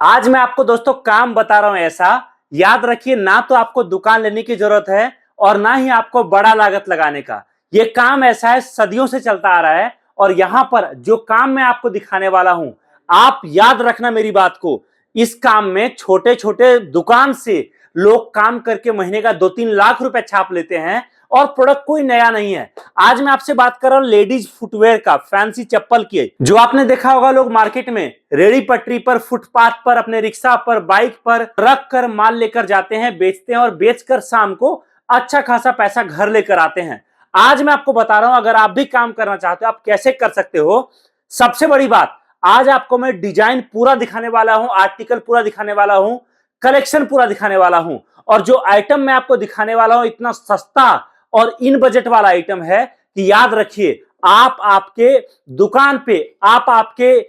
आज मैं आपको दोस्तों काम बता रहा हूं ऐसा। याद रखिए, ना तो आपको दुकान लेने की जरूरत है और ना ही आपको बड़ा लागत लगाने का। ये काम ऐसा है, सदियों से चलता आ रहा है। और यहां पर जो काम मैं आपको दिखाने वाला हूं, आप याद रखना मेरी बात को। इस काम में छोटे छोटे दुकान से लोग काम करके महीने का 2-3 लाख रुपए छाप लेते हैं और प्रोडक्ट कोई नया नहीं है। आज मैं आपसे बात कर रहा हूं लेडीज फुटवेयर का, फैंसी चप्पल की, जो आपने देखा होगा लोग मार्केट में रेड़ी पटरी पर, फुटपाथ पर, अपने रिक्शा पर, बाइक पर रख कर माल लेकर जाते हैं, बेचते हैं और बेचकर शाम को अच्छा खासा पैसा घर लेकर आते हैं। आज मैं आपको बता रहा हूं, अगर आप भी काम करना चाहते हो आप कैसे कर सकते हो। सबसे बड़ी बात, आज आपको मैं डिजाइन पूरा दिखाने वाला हूं, आर्टिकल पूरा दिखाने वाला हूं, कलेक्शन पूरा दिखाने वाला हूं। और जो आइटम मैं आपको दिखाने वाला हूं इतना सस्ता और इन बजट वाला आइटम है कि याद रखिए, आप आपके दुकान पे, आप आपके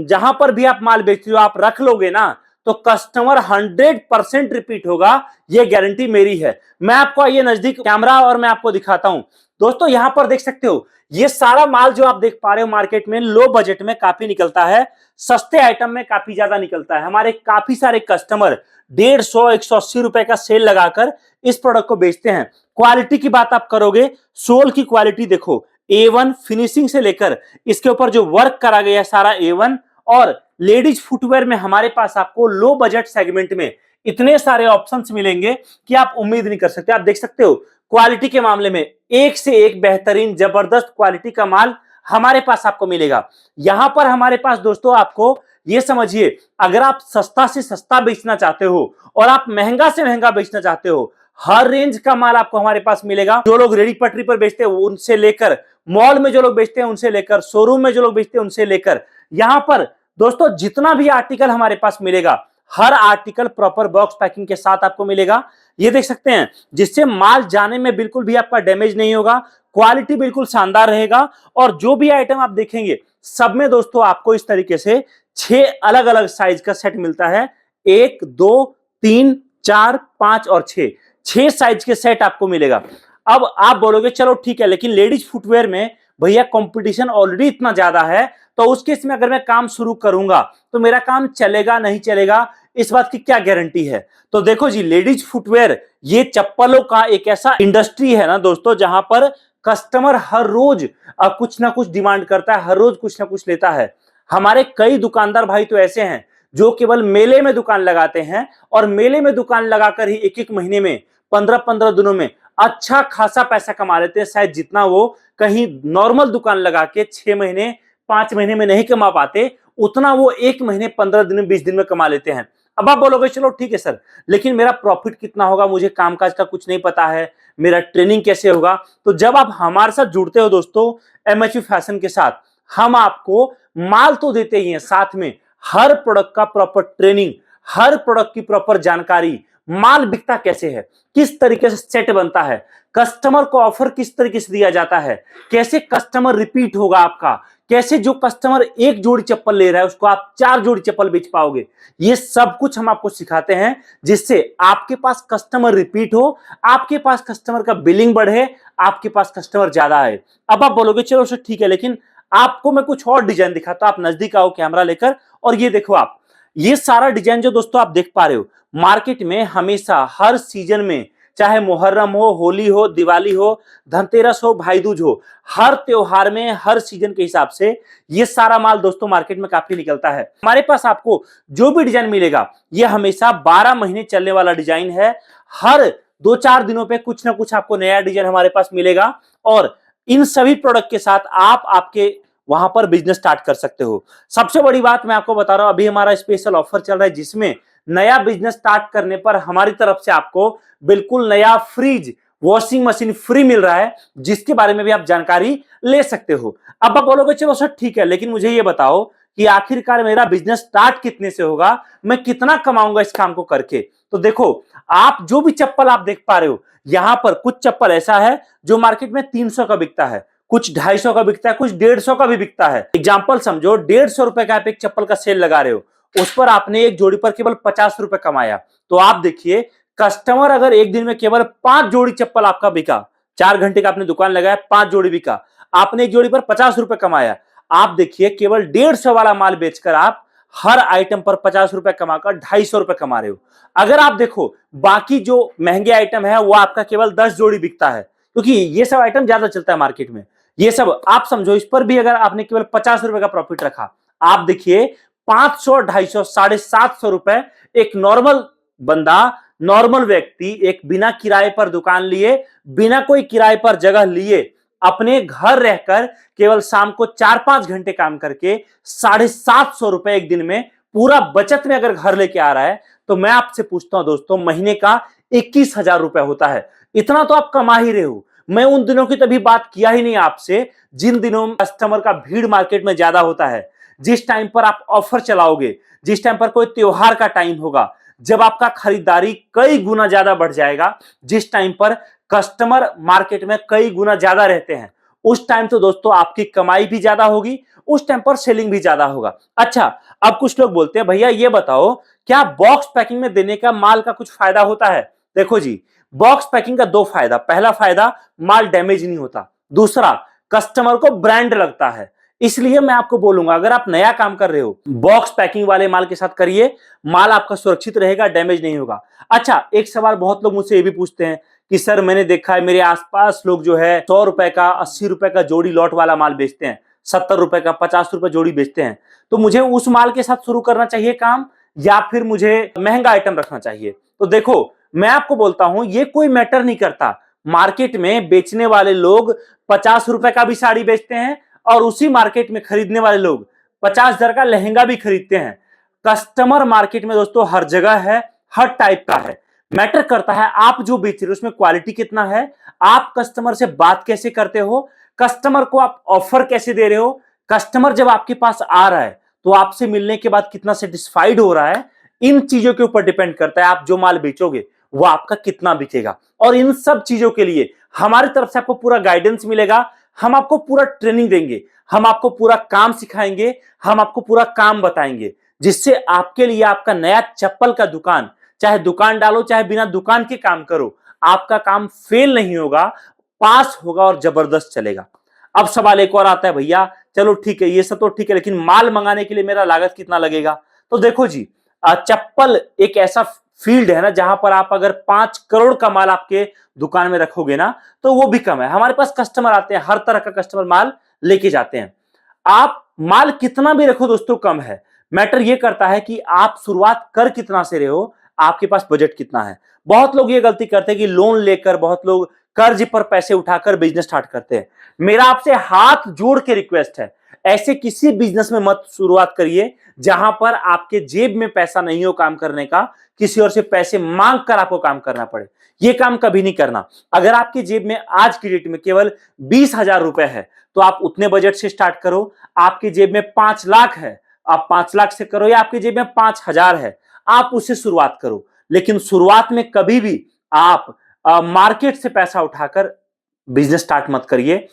जहां पर भी आप माल बेचते हो आप रख लोगे ना, तो कस्टमर 100% रिपीट होगा। ये गारंटी मेरी है। मैं आपको ये नजदीक कैमरा और मैं आपको दिखाता हूं। दोस्तों यहां पर देख सकते हो, ये सारा माल जो आप देख पा रहे हो मार्केट में लो बजट में काफी निकलता है, सस्ते आइटम में काफी ज्यादा निकलता है। हमारे काफी सारे कस्टमर 150-180 रुपए का सेल लगाकर इस प्रोडक्ट को बेचते हैं। क्वालिटी की बात आप करोगे, सोल की क्वालिटी देखो, A1 फिनिशिंग से लेकर इसके ऊपर जो वर्क करा गया है सारा A1। और लेडीज फुटवेयर में हमारे पास आपको लो बजट सेगमेंट में इतने सारे ऑप्शंस मिलेंगे कि आप उम्मीद नहीं कर सकते। आप देख सकते हो क्वालिटी के मामले में एक से एक बेहतरीन जबरदस्त क्वालिटी का माल हमारे पास आपको मिलेगा। यहां पर हमारे पास दोस्तों, आपको ये समझिए, अगर आप सस्ता से सस्ता बेचना चाहते हो और आप महंगा से महंगा बेचना चाहते हो, हर रेंज का माल आपको हमारे पास मिलेगा। जो लोग रेडी पटरी पर बेचते हैं उनसे लेकर, मॉल में जो लोग बेचते हैं उनसे लेकर, शोरूम में जो लोग बेचते हैं उनसे लेकर, यहां पर दोस्तों जितना भी आर्टिकल हमारे पास मिलेगा, हर आर्टिकल प्रॉपर बॉक्स पैकिंग के साथ आपको मिलेगा। ये देख सकते हैं, जिससे माल जाने में बिल्कुल भी आपका डैमेज नहीं होगा, क्वालिटी बिल्कुल शानदार रहेगा। और जो भी आइटम आप देखेंगे सब में दोस्तों आपको इस तरीके से 6 अलग अलग साइज का सेट मिलता है। 1, 2, 3, 4, 5 और 6, 6 साइज के सेट आपको मिलेगा। अब आप बोलोगे चलो ठीक है, लेकिन लेडीज फुटवेयर में भैया कंपटीशन ऑलरेडी इतना ज्यादा है, तो उस केस में अगर मैं काम शुरू करूंगा तो मेरा काम चलेगा नहीं चलेगा, इस बात की क्या गारंटी है। तो देखो जी, लेडीज फुटवेयर ये चप्पलों का एक ऐसा इंडस्ट्री है ना दोस्तों, जहां पर कस्टमर हर रोज कुछ ना कुछ डिमांड करता है, हर रोज कुछ ना कुछ लेता है। हमारे कई दुकानदार भाई तो ऐसे हैं जो केवल मेले में दुकान लगाते हैं और मेले में दुकान लगाकर ही एक एक महीने में, 15-15 दिनों में अच्छा खासा पैसा कमा लेते हैं। शायद जितना वो कहीं नॉर्मल दुकान लगा के 6 महीने 5 महीने में नहीं कमा पाते, उतना वो 1 महीने 15 दिन में 20 दिन में कमा लेते हैं। अब आप बोलोगे चलो ठीक है सर, लेकिन मेरा प्रॉफिट कितना होगा, मुझे कामकाज का कुछ नहीं पता है, मेरा ट्रेनिंग कैसे होगा। तो जब आप हमारे साथ जुड़ते हो दोस्तों MHU फैशन के साथ, हम आपको माल तो देते ही हैं, साथ में हर प्रोडक्ट का प्रॉपर ट्रेनिंग, हर प्रोडक्ट की प्रॉपर जानकारी, माल बिकता कैसे है, किस तरीके से सेट बनता है, कस्टमर को ऑफर किस तरीके से दिया जाता है, कैसे कस्टमर रिपीट होगा आपका, कैसे जो कस्टमर एक जोड़ी चप्पल ले रहा है उसको आप 4 जोड़ी चप्पल बेच पाओगे, ये सब कुछ हम आपको सिखाते हैं, जिससे आपके पास कस्टमर रिपीट हो, आपके पास कस्टमर का बिलिंग बढ़े, आपके पास कस्टमर ज्यादा आए। अब आप बोलोगे चलो सर ठीक है, लेकिन आपको मैं कुछ और डिजाइन दिखाता हूं। आप नजदीक आओ कैमरा लेकर और ये देखो, आप ये सारा डिजाइन जो दोस्तों आप देख पा रहे हो, मार्केट में हमेशा हर सीजन में, चाहे मुहर्रम हो, होली हो, दिवाली हो, धनतेरस हो, भाई दूज हो, हर त्योहार में, हर सीजन के हिसाब से ये सारा माल दोस्तों मार्केट में काफी निकलता है। हमारे पास आपको जो भी डिजाइन मिलेगा ये हमेशा 12 महीने चलने वाला डिजाइन है। हर 2-4 दिनों पे कुछ ना कुछ आपको नया डिजाइन हमारे पास मिलेगा और इन सभी प्रोडक्ट के साथ आप आपके वहां पर बिजनेस स्टार्ट कर सकते हो। सबसे बड़ी बात मैं आपको बता रहा हूं, अभी हमारा स्पेशल ऑफर चल रहा है, जिसमें नया बिजनेस स्टार्ट करने पर हमारी तरफ से आपको बिल्कुल नया फ्रिज, वॉशिंग मशीन फ्री मिल रहा है, जिसके बारे में भी आप जानकारी ले सकते हो। अब आप बोलोगे चलो सर ठीक है, लेकिन मुझे ये बताओ कि आखिरकार मेरा बिजनेस स्टार्ट कितने से होगा, मैं कितना कमाऊंगा इस काम को करके। तो देखो, आप जो भी चप्पल आप देख पा रहे हो, यहां पर कुछ चप्पल ऐसा है जो मार्केट में 300 का बिकता है, कुछ 250 का बिकता है, कुछ 150 का भी बिकता है। एग्जाम्पल समझो, 150 रुपए का आप एक चप्पल का सेल लगा रहे हो, उस पर आपने एक जोड़ी पर केवल 50 रुपए कमाया। तो आप देखिए, कस्टमर अगर एक दिन में केवल 5 जोड़ी चप्पल आपका बिका, 4 घंटे का आपने दुकान लगाया, 5 जोड़ी बिका, आपने एक जोड़ी पर 50 रुपए कमाया। आप देखिए, केवल 150 वाला माल बेचकर आप हर आइटम पर 50 रुपए कमाकर 250 रुपए कमा रहे हो। अगर आप देखो बाकी जो महंगे आइटम है वो आपका केवल 10 जोड़ी बिकता है, क्योंकि ये सब आइटम ज्यादा चलता है मार्केट में। ये सब आप समझो, इस पर भी अगर आपने केवल 50 रुपए का प्रॉफिट रखा, आप देखिए 500, 250, 750 रुपए एक नॉर्मल बंदा, नॉर्मल व्यक्ति एक बिना किराए पर दुकान लिए, बिना कोई किराए पर जगह लिए, अपने घर रहकर केवल शाम को 4-5 घंटे काम करके 750 रुपए एक दिन में पूरा बचत में अगर घर लेके आ रहा है, तो मैं आपसे पूछता हूं दोस्तों, महीने का 21,000 रुपए होता है। इतना तो आप कमा ही रहे हो। मैं उन दिनों की तभी बात किया ही नहीं आपसे जिन दिनों कस्टमर का भीड़ मार्केट में ज्यादा होता है, जिस टाइम पर आप ऑफर चलाओगे, जिस टाइम पर कोई त्योहार का टाइम होगा, जब आपका खरीदारी कई गुना ज्यादा बढ़ जाएगा, जिस टाइम पर कस्टमर मार्केट में कई गुना ज्यादा रहते हैं, उस टाइम तो दोस्तों आपकी कमाई भी ज्यादा होगी, उस टाइम पर सेलिंग भी ज्यादा होगा। अच्छा, अब कुछ लोग बोलते हैं भैया ये बताओ क्या बॉक्स पैकिंग में देने का माल का कुछ फायदा होता है? देखो जी, बॉक्स पैकिंग का दो फायदा, पहला फायदा माल डैमेज नहीं होता, दूसरा कस्टमर को ब्रांड लगता है। इसलिए मैं आपको बोलूंगा अगर आप नया काम कर रहे हो, बॉक्स पैकिंग वाले माल के साथ करिए, माल आपका सुरक्षित रहेगा, डैमेज नहीं होगा। अच्छा, एक सवाल बहुत लोग मुझसे ये भी पूछते हैं कि सर मैंने देखा है मेरे आसपास लोग जो है 100 रुपए का, 80 रुपए का जोड़ी लॉट वाला माल बेचते हैं, 70 रुपए का, 50 रुपए जोड़ी बेचते हैं, तो मुझे उस माल के साथ शुरू करना चाहिए काम, या फिर मुझे महंगा आइटम रखना चाहिए? तो देखो, मैं आपको बोलता हूं ये कोई मैटर नहीं करता। मार्केट में बेचने वाले लोग 50 रुपए का भी साड़ी बेचते हैं और उसी मार्केट में खरीदने वाले लोग 50,000 का लहंगा भी खरीदते हैं। कस्टमर मार्केट में दोस्तों हर जगह है, हर टाइप का है। मैटर करता है आप जो बेच रहे हो उसमें क्वालिटी कितना है, आप कस्टमर से बात कैसे करते हो, कस्टमर को आप ऑफर कैसे दे रहे हो, कस्टमर जब आपके पास आ रहा है तो आपसे मिलने के बाद कितना सेटिस्फाइड हो रहा है, इन चीजों के ऊपर डिपेंड करता है आप जो माल बेचोगे वो आपका कितना बिकेगा। और इन सब चीजों के लिए हमारी तरफ से आपको पूरा गाइडेंस मिलेगा, हम आपको पूरा ट्रेनिंग देंगे, हम आपको पूरा काम सिखाएंगे, हम आपको पूरा काम बताएंगे, जिससे आपके लिए आपका नया चप्पल का दुकान, चाहे दुकान डालो चाहे बिना दुकान के काम करो, आपका काम फेल नहीं होगा, पास होगा और जबरदस्त चलेगा। अब सवाल एक और आता है, भैया चलो ठीक है ये सब तो ठीक है, लेकिन माल मंगाने के लिए मेरा लागत कितना लगेगा? तो देखो जी, चप्पल एक ऐसा फील्ड है ना जहां पर आप अगर 5 करोड़ का माल आपके दुकान में रखोगे ना तो वो भी कम है। हमारे पास कस्टमर आते हैं, हर तरह का कस्टमर माल लेके जाते हैं। आप माल कितना भी रखो दोस्तों कम है, मैटर ये करता है कि आप शुरुआत कर कितना से रहे हो, आपके पास बजट कितना है। बहुत लोग ये गलती करते हैं कि लोन लेकर, बहुत लोग कर्ज पर पैसे उठाकर बिजनेस स्टार्ट करते हैं। मेरा आपसे हाथ जोड़ के रिक्वेस्ट है, ऐसे किसी बिजनेस में मत शुरुआत करिए जहां पर आपके जेब में पैसा नहीं हो काम करने का, किसी और से पैसे मांग कर आपको काम करना पड़े। ये काम कभी नहीं करना। अगर आपकी जेब में आज की डेट में केवल 20,000 रुपए है तो आप उतने बजट से स्टार्ट करो। आपकी जेब में 5 लाख है, आप 5 लाख से करो, या आपकी जेब में 5,000 है, आप उससे शुरुआत करो। लेकिन शुरुआत में कभी भी आप मार्केट से पैसा उठाकर बिजनेस स्टार्ट मत करिए।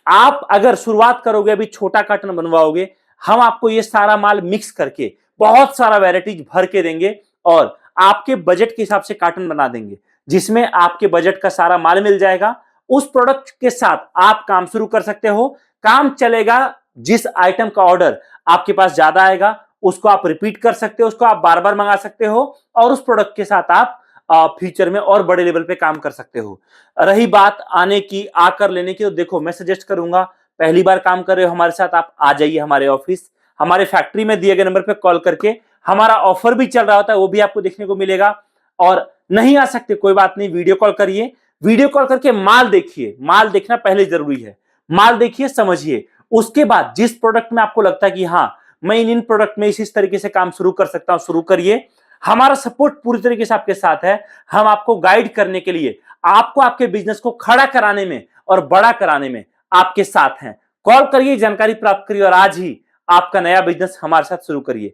आप अगर शुरुआत करोगे, अभी छोटा कार्टन बनवाओगे, हम आपको ये सारा माल मिक्स करके बहुत सारा वैरायटीज भर के देंगे और आपके बजट के हिसाब से कार्टन बना देंगे, जिसमें आपके बजट का सारा माल मिल जाएगा। उस प्रोडक्ट के साथ आप काम शुरू कर सकते हो, काम चलेगा। जिस आइटम का ऑर्डर आपके पास ज्यादा आएगा उसको आप रिपीट कर सकते हो, उसको आप बार बार मंगा सकते हो और उस प्रोडक्ट के साथ आप फ्यूचर में और बड़े लेवल पे काम कर सकते हो। रही बात आने की, आकर लेने की, तो देखो मैं सजेस्ट करूंगा, पहली बार काम कर रहे हो हमारे साथ, आप आ जाइए हमारे ऑफिस, हमारे फैक्ट्री में दिए गए नंबर पे कॉल करके। हमारा ऑफर भी चल रहा होता है, वो भी आपको देखने को मिलेगा। और नहीं आ सकते कोई बात नहीं, वीडियो कॉल करिए, वीडियो कॉल करके माल देखिए, माल देखना पहले जरूरी है। माल देखिए, समझिए, उसके बाद जिस प्रोडक्ट में आपको लगता है कि हाँ मैं इन प्रोडक्ट में इस तरीके से काम शुरू कर सकता हूं, शुरू करिए। हमारा सपोर्ट पूरी तरीके से आपके साथ है। हम आपको गाइड करने के लिए, आपको आपके बिजनेस को खड़ा कराने में और बड़ा कराने में आपके साथ हैं। कॉल करिए, जानकारी प्राप्त करिए और आज ही आपका नया बिजनेस हमारे साथ शुरू करिए।